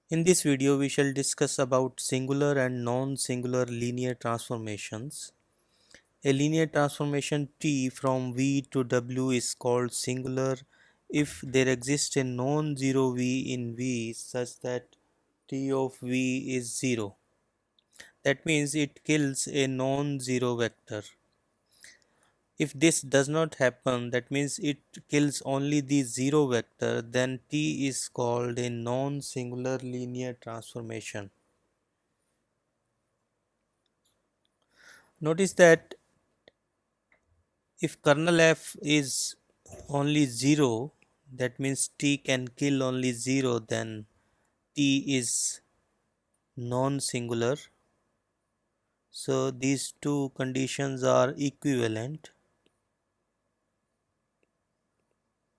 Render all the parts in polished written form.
In this video, we shall discuss about singular and non-singular linear transformations. A linear transformation T from V to W is called singular if there exists a non-zero V in V such that T of V is 0. That means it kills a non-zero vector. If this does not happen, that means it kills only the zero vector, then T is called a non-singular linear transformation. Notice that if kernel f is only 0, that means T can kill only 0, then T is non-singular. So these two conditions are equivalent.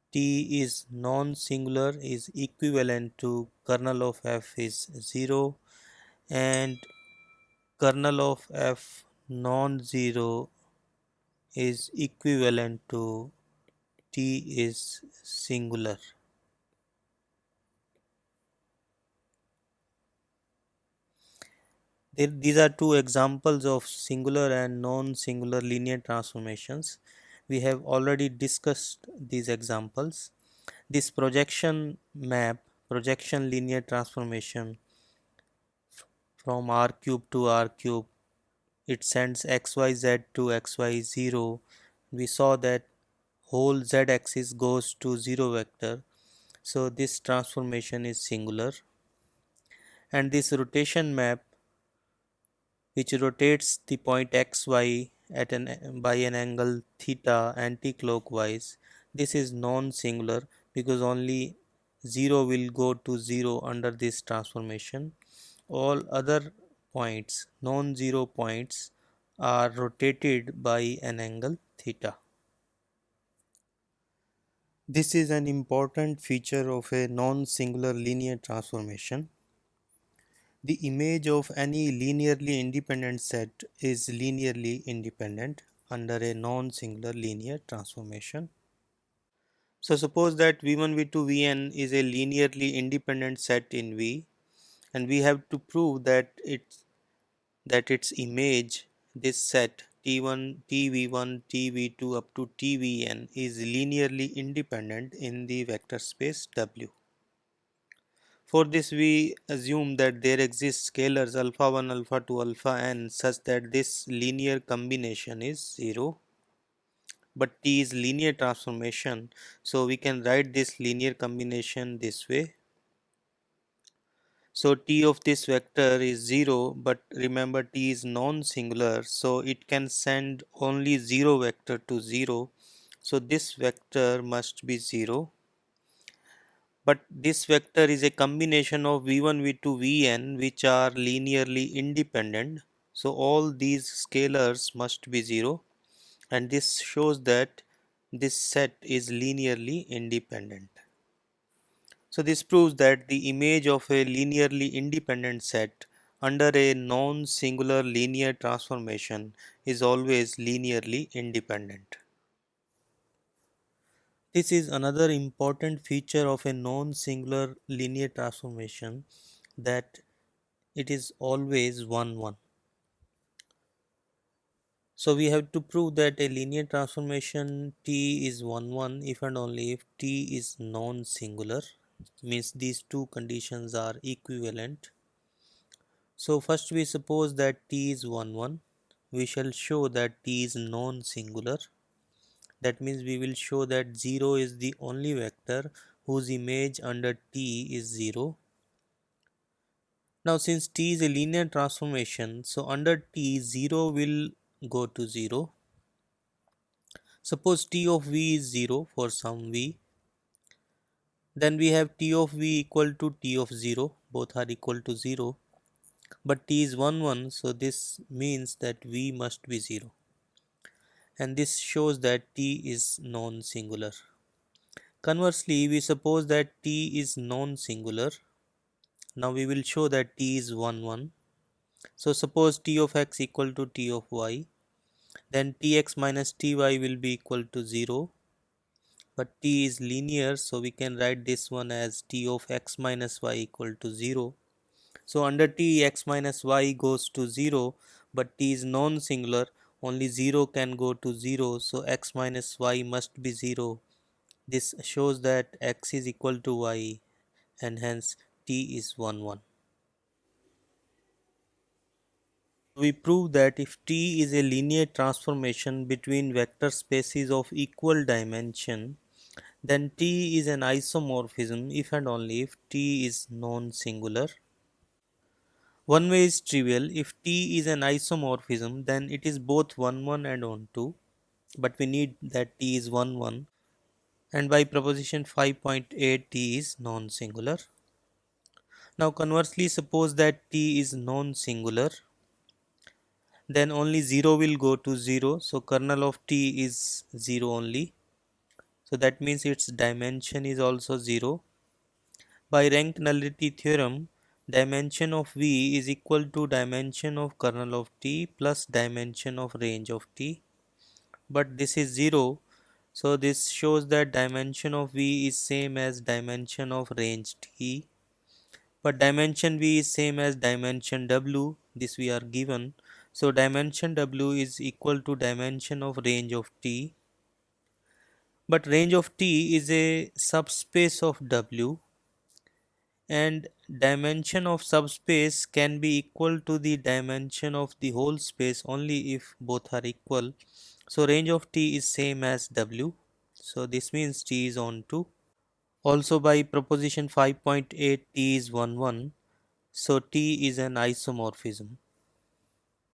T is non-singular is equivalent to kernel of f is 0 and kernel of f non-zero is equivalent to T is singular. These are two examples of singular and non-singular linear transformations. We have already discussed these examples. This projection map, projection linear transformation from R cube to R cube, it sends xyz to xy0. We saw that whole z axis goes to 0 vector. So this transformation is singular. And this rotation map which rotates the point xy at by an angle theta anti-clockwise. This is non-singular because only 0 will go to 0 under this transformation. All other points, non-zero points, are rotated by an angle theta. This is an important feature of a non-singular linear transformation. The image of any linearly independent set is linearly independent under a non-singular linear transformation. So suppose that V1, V2, Vn is a linearly independent set in V, and we have to prove that its image, this set T1, TV1, TV2 up to TVn is linearly independent in the vector space W. For this, we assume that there exist scalars alpha 1, alpha 2, alpha n such that this linear combination is 0. But T is linear transformation, so we can write this linear combination this way. So T of this vector is 0, but remember T is non-singular, so it can send only 0 vector to 0. So this vector must be 0. But this vector is a combination of v1, v2, vn which are linearly independent. So all these scalars must be 0, and this shows that this set is linearly independent. So this proves that the image of a linearly independent set under a non-singular linear transformation is always linearly independent. This is another important feature of a non-singular linear transformation, that it is always 1 1. So we have to prove that a linear transformation T is 1 1 if and only if T is non-singular, means these two conditions are equivalent. So first we suppose that T is 1 1. We shall show that T is non-singular. That means we will show that 0 is the only vector whose image under T is 0. Now since T is a linear transformation, so under T 0 will go to 0. Suppose T of V is 0 for some V, then we have T of V equal to T of 0, both are equal to 0, but T is 1 1, so this means that V must be 0, and this shows that T is non-singular. Conversely, we suppose that T is non-singular. Now we will show that T is 1 1. So suppose T of x equal to T of y, then Tx minus Ty will be equal to 0. but t is linear, so we can write this one as t of x minus y equal to 0. So under t, x minus y goes to 0, but t is non-singular, only 0 can go to 0, so x minus y must be 0. This shows that x is equal to y, and hence t is 1 1. We prove that if T is a linear transformation between vector spaces of equal dimension, then T is an isomorphism if and only if T is non-singular. One way is trivial. If T is an isomorphism, then it is both 1 1 and 1 2, but we need that T is 1 1, and by proposition 5.8 T is non-singular. Now conversely, suppose that T is non-singular, then only 0 will go to 0, so kernel of t is 0 only, so that means its dimension is also 0. By rank nullity theorem, dimension of v is equal to dimension of kernel of t plus dimension of range of t, but this is 0, so this shows that dimension of v is same as dimension of range t, but dimension v is same as dimension w, this we are given. So dimension w is equal to dimension of range of t, but range of t is a subspace of w, and dimension of subspace can be equal to the dimension of the whole space only if both are equal. So range of t is same as w, so this means t is on 2. Also by proposition 5.8 t is 1 1, so t is an isomorphism.